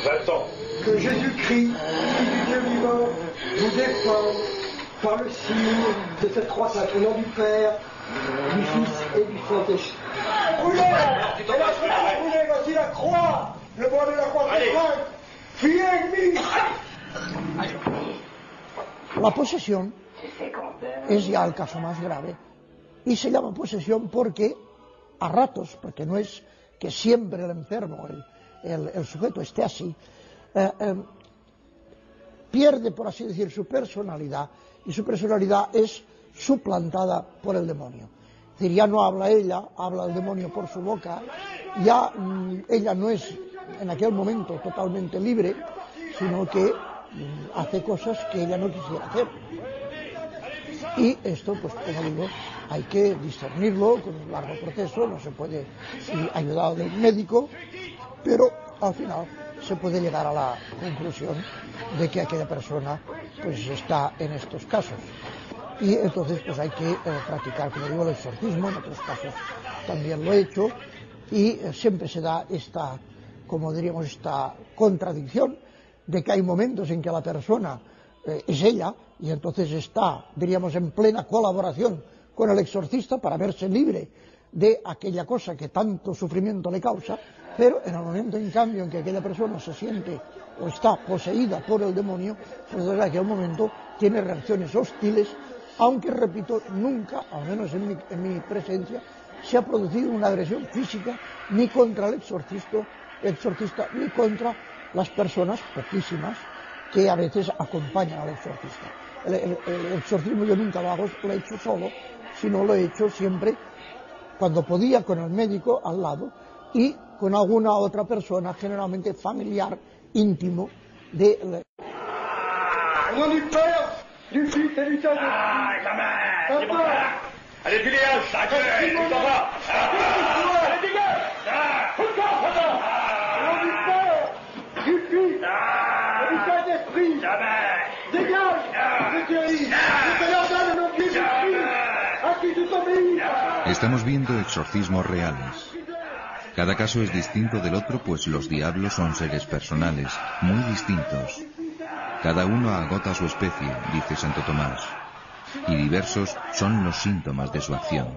Va-t'en. Que Jésus-Christ, Fils du Dieu vivant, vous défende par le signe de cette croix sainte, au nom du Père, du Fils et du Saint-Esprit. Brûlez! Et la croix, brûlez, voici la croix! Le bois de la croix c'est sainte! Fille ennemie! La posesión es ya el caso más grave y se llama posesión porque a ratos, porque no es que siempre el enfermo, el sujeto esté así, pierde, por así decir, su personalidad, y su personalidad es suplantada por el demonio. Es decir, ya no habla ella, habla el demonio por su boca, ya ella no es en aquel momento totalmente libre, sino que hace cosas que ella no quisiera hacer. Y esto, pues como digo, hay que discernirlo con un largo proceso, no se puede ir ayudado de un médico, pero al final se puede llegar a la conclusión de que aquella persona pues está en estos casos. Y entonces pues hay que practicar, como digo, el exorcismo. En otros casos también lo he hecho, y siempre se da esta, como diríamos, esta contradicción de que hay momentos en que la persona es ella, y entonces está, diríamos, en plena colaboración con el exorcista para verse libre de aquella cosa que tanto sufrimiento le causa, pero en el momento, en cambio, en que aquella persona se siente o está poseída por el demonio, pues en aquel momento tiene reacciones hostiles, aunque, repito, nunca, al menos en mi presencia, se ha producido una agresión física ni contra el exorcista ni contra las personas, poquísimas, que a veces acompañan al exorcista. El exorcismo yo nunca lo hago, lo he hecho solo, sino lo he hecho siempre cuando podía con el médico al lado y con alguna otra persona, generalmente familiar, íntimo de... Au nom du Père, du Fils et du Saint-Esprit. Allez, Philéas, ta gueule, tu t'en vas. Allez, dégage. Au nom du Père, du Fils et du Saint-Esprit. Dégage, je guéris. Je te l'ordonne au nom de Jésus-Christ. À qui tu t'obéis. Estamos viendo exorcismos reales. Cada caso es distinto del otro, pues los diablos son seres personales, muy distintos. Cada uno agota su especie, dice Santo Tomás, y diversos son los síntomas de su acción.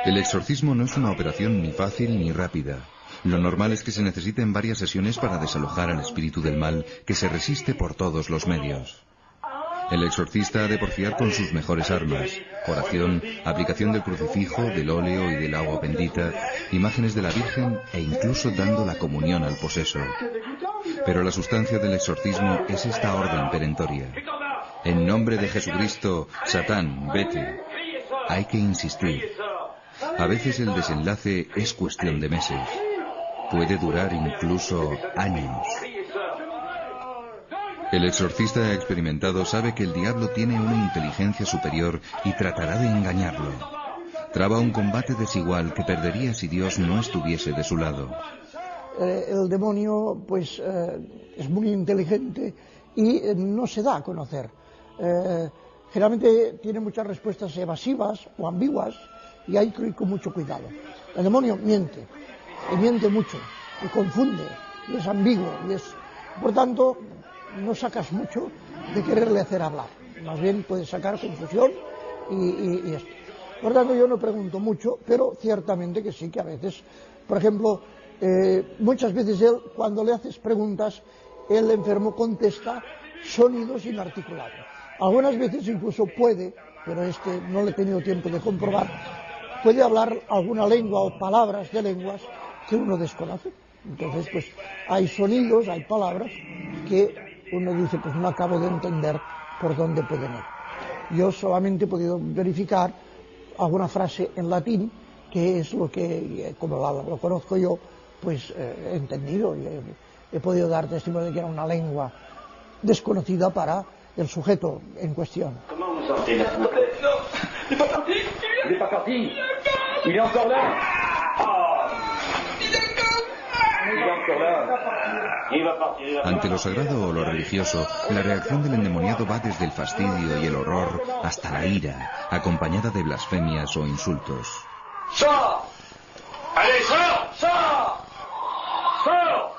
El exorcismo no es una operación ni fácil ni rápida. Lo normal es que se necesiten varias sesiones para desalojar al espíritu del mal, que se resiste por todos los medios. El exorcista ha de porfiar con sus mejores armas: oración, aplicación del crucifijo, del óleo y del agua bendita, imágenes de la Virgen e incluso dando la comunión al poseso. Pero la sustancia del exorcismo es esta orden perentoria: en nombre de Jesucristo, Satán, vete. Hay que insistir. A veces el desenlace es cuestión de meses. Puede durar incluso años. El exorcista experimentado sabe que el diablo tiene una inteligencia superior y tratará de engañarlo. Traba un combate desigual que perdería si Dios no estuviese de su lado. El demonio pues es muy inteligente y no se da a conocer. Generalmente tiene muchas respuestas evasivas o ambiguas, y hay que ir con mucho cuidado. El demonio miente, y miente mucho, y confunde, y es ambiguo, y es, por tanto, no sacas mucho de quererle hacer hablar. Más bien puedes sacar confusión y esto. Por tanto, yo no pregunto mucho, pero ciertamente que sí, que a veces, por ejemplo, muchas veces él, cuando le haces preguntas, el enfermo contesta sonidos inarticulados. Algunas veces incluso puede, pero no le he tenido tiempo de comprobar, puede hablar alguna lengua o palabras de lenguas que uno desconoce. Entonces, pues, hay sonidos, hay palabras que uno dice, pues no acabo de entender por dónde pueden ir. Yo solamente he podido verificar alguna frase en latín, que es lo que, como lo conozco yo, pues he entendido y he podido dar testimonio de que era una lengua desconocida para el sujeto en cuestión. Comment vous sentez maintenant? Non, il n'est pas parti. Il n'est pas parti. Il est encore là. Ante lo sagrado o lo religioso, la reacción del endemoniado va desde el fastidio y el horror hasta la ira, acompañada de blasfemias o insultos. ¡Sors! ¡Allez, sors! ¡Sors! ¡Sors!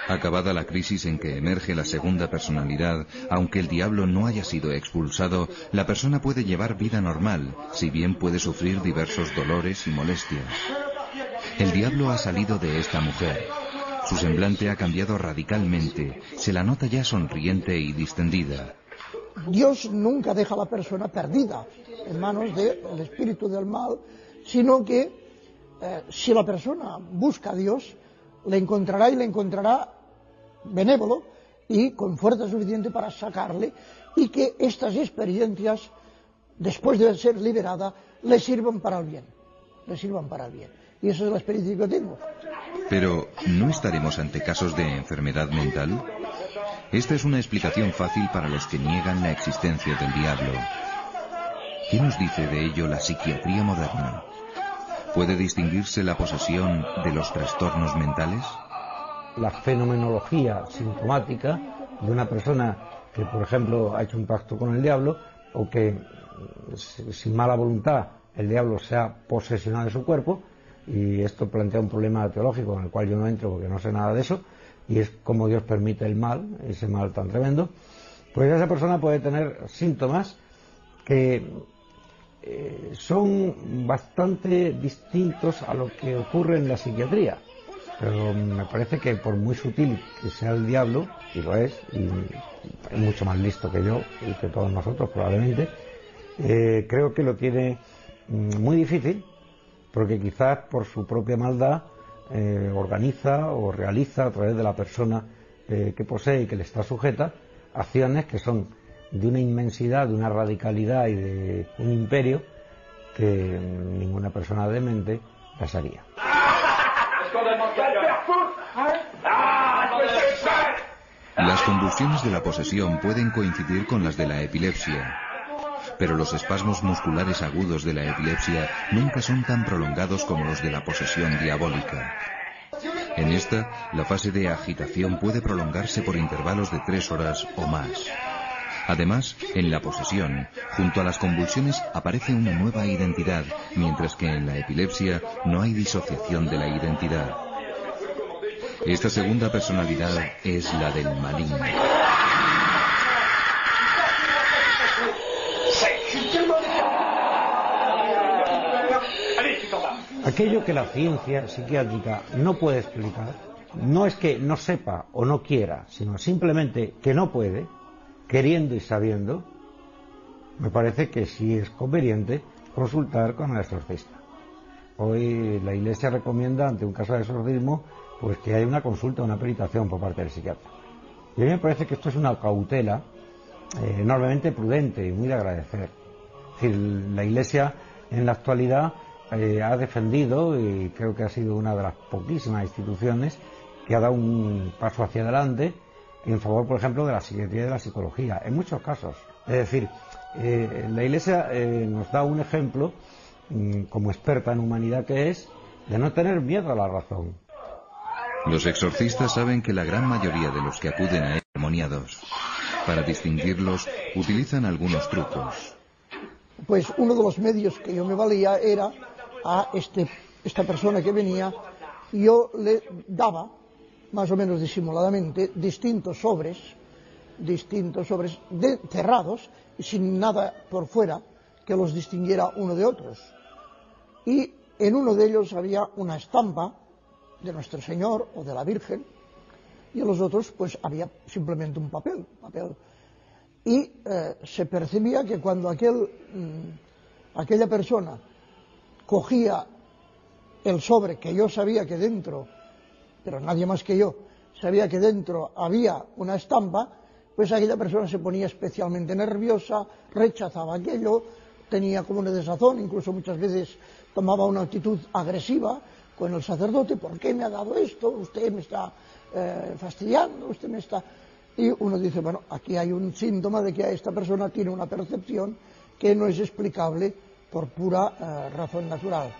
Acabada la crisis en que emerge la segunda personalidad, aunque el diablo no haya sido expulsado, la persona puede llevar vida normal, si bien puede sufrir diversos dolores y molestias. El diablo ha salido de esta mujer. Su semblante ha cambiado radicalmente, se la nota ya sonriente y distendida. Dios nunca deja a la persona perdida en manos del espíritu del mal, sino que si la persona busca a Dios, le encontrará y le encontrará benévolo y con fuerza suficiente para sacarle, y que estas experiencias, después de ser liberada, le sirvan para el bien. Le sirvan para el bien. Y esa es la experiencia que tengo. Pero, ¿no estaremos ante casos de enfermedad mental? Esta es una explicación fácil para los que niegan la existencia del diablo. ¿Qué nos dice de ello la psiquiatría moderna? ¿Puede distinguirse la posesión de los trastornos mentales? La fenomenología sintomática de una persona que, por ejemplo, ha hecho un pacto con el diablo, o que, sin mala voluntad, el diablo se ha posesionado de su cuerpo, y esto plantea un problema teológico en el cual yo no entro porque no sé nada de eso, y es cómo Dios permite el mal, ese mal tan tremendo. Pues esa persona puede tener síntomas que son bastante distintos a lo que ocurre en la psiquiatría, pero me parece que por muy sutil que sea el diablo, y lo es, y es mucho más listo que yo y que todos nosotros probablemente, creo que lo tiene muy difícil, porque quizás por su propia maldad organiza o realiza a través de la persona que posee y que le está sujeta acciones que son de una inmensidad, de una radicalidad y de un imperio que ninguna persona demente las haría. Las convulsiones de la posesión pueden coincidir con las de la epilepsia, pero los espasmos musculares agudos de la epilepsia nunca son tan prolongados como los de la posesión diabólica. En esta, la fase de agitación puede prolongarse por intervalos de 3 horas o más. Además, en la posesión, junto a las convulsiones aparece una nueva identidad, mientras que en la epilepsia no hay disociación de la identidad. Esta segunda personalidad es la del maligno. Aquello que la ciencia psiquiátrica no puede explicar, no es que no sepa o no quiera, sino simplemente que no puede, queriendo y sabiendo, me parece que sí es conveniente consultar con el exorcista. Hoy la Iglesia recomienda, ante un caso de exorcismo, pues que haya una consulta, una peritación por parte del psiquiatra. Y a mí me parece que esto es una cautela enormemente prudente y muy de agradecer. Es decir, la Iglesia en la actualidad ha defendido, y creo que ha sido una de las poquísimas instituciones que ha dado un paso hacia adelante en favor, por ejemplo, de la psiquiatría y de la psicología, en muchos casos. Es decir, la Iglesia nos da un ejemplo, como experta en humanidad que es, de no tener miedo a la razón. Los exorcistas saben que la gran mayoría de los que acuden a ellos son demoniados. Para distinguirlos, utilizan algunos trucos. Pues uno de los medios que yo me valía era a esta persona que venía, yo le daba, más o menos disimuladamente, distintos sobres cerrados, sin nada por fuera que los distinguiera uno de otros. Y en uno de ellos había una estampa de Nuestro Señor o de la Virgen, y en los otros pues había simplemente un papel. Y se percibía que cuando aquella persona cogía el sobre, que yo sabía que dentro, pero nadie más que yo, sabía que dentro había una estampa, pues aquella persona se ponía especialmente nerviosa, rechazaba aquello, tenía como una desazón, incluso muchas veces tomaba una actitud agresiva con el sacerdote. ¿Por qué me ha dado esto? Usted me está fastidiando, usted me está... Y uno dice, bueno, aquí hay un síntoma de que esta persona tiene una percepción que no es explicable por pura razón natural.